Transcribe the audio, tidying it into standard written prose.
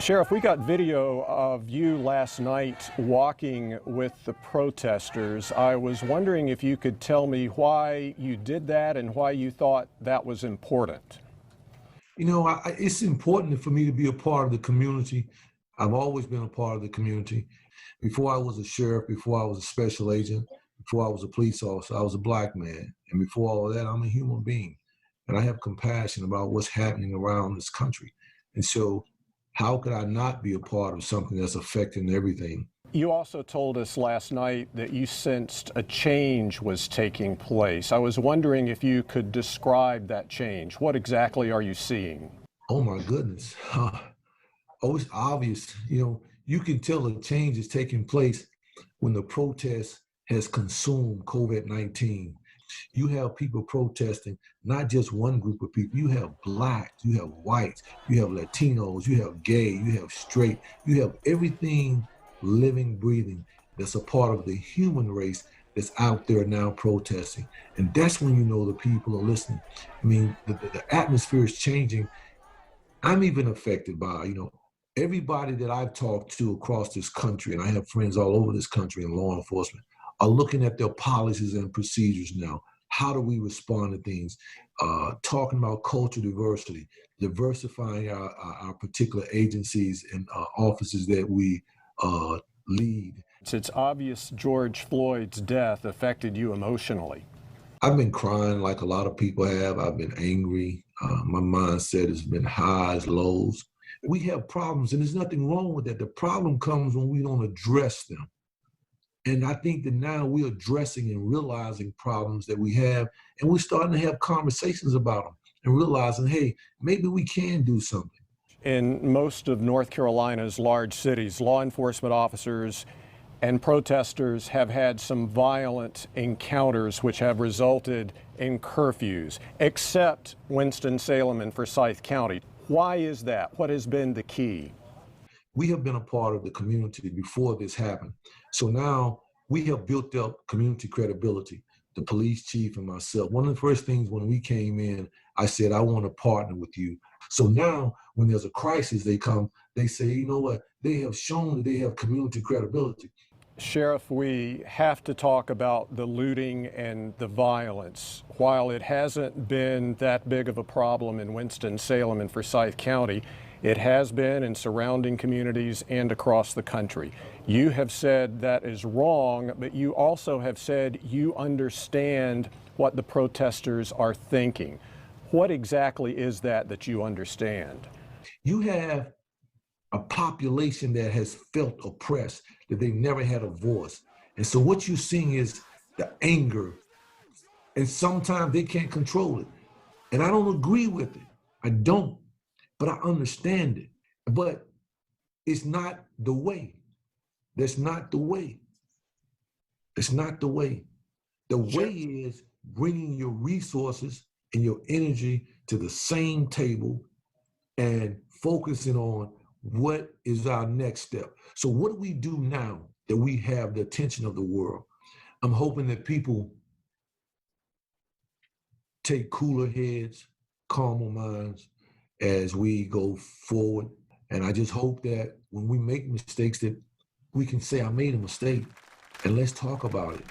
Sheriff, we got video of you last night walking with the protesters. I was wondering if you could tell me why you did that and why you thought that was important. It's important for me to be a part of the community. I've always been a part of the community. Before I was a sheriff, before I was a special agent, before I was a police officer, I was a black man. And before all of that, I'm a human being. And I have compassion about what's happening around this country. And so how could I not be a part of something that's affecting everything? You also told us last night that you sensed a change was taking place. I was wondering if you could describe that change. What exactly are you seeing? Oh my goodness. Oh, it's obvious. You can tell a change is taking place when the protest has consumed COVID-19. You have people protesting, not just one group of people. You have blacks, you have whites, you have Latinos, you have gay, you have straight, you have everything living, breathing that's a part of the human race that's out there now protesting. And that's when you know the people are listening. I mean, the atmosphere is changing. I'm even affected by, everybody that I've talked to across this country, and I have friends all over this country in law enforcement, are looking at their policies and procedures now. How do we respond to things? Talking about cultural diversity, diversifying our particular agencies and offices that we lead. It's obvious George Floyd's death affected you emotionally. I've been crying like a lot of people have. I've been angry. My mindset has been highs, lows. We have problems, and there's nothing wrong with that. The problem comes when we don't address them. And I think that now we're addressing and realizing problems that we have, and we're starting to have conversations about them and realizing, hey, maybe we can do something. In most of North Carolina's large cities, law enforcement officers and protesters have had some violent encounters which have resulted in curfews, except Winston-Salem and Forsyth County. Why is that? What has been the key? We have been a part of the community before this happened. So now we have built up community credibility, the police chief and myself. One of the first things when we came in, I said, I want to partner with you. So now when there's a crisis, they come, they say, you know what, they have shown that they have community credibility. Sheriff, we have to talk about the looting and the violence. While it hasn't been that big of a problem in Winston-Salem and Forsyth County, it has been in surrounding communities and across the country. You have said that is wrong, but you also have said you understand what the protesters are thinking. What exactly is that you understand? You have a population that has felt oppressed, that they never had a voice. And so what you're seeing is the anger, and sometimes they can't control it. And I don't agree with it. I don't. But I understand it. But it's not the way. That's not the way. It's not the way. The way is bringing your resources and your energy to the same table and focusing on what is our next step. So what do we do now that we have the attention of the world? I'm hoping that people take cooler heads, calmer minds, as we go forward. And I just hope that when we make mistakes that we can say, I made a mistake, and let's talk about it.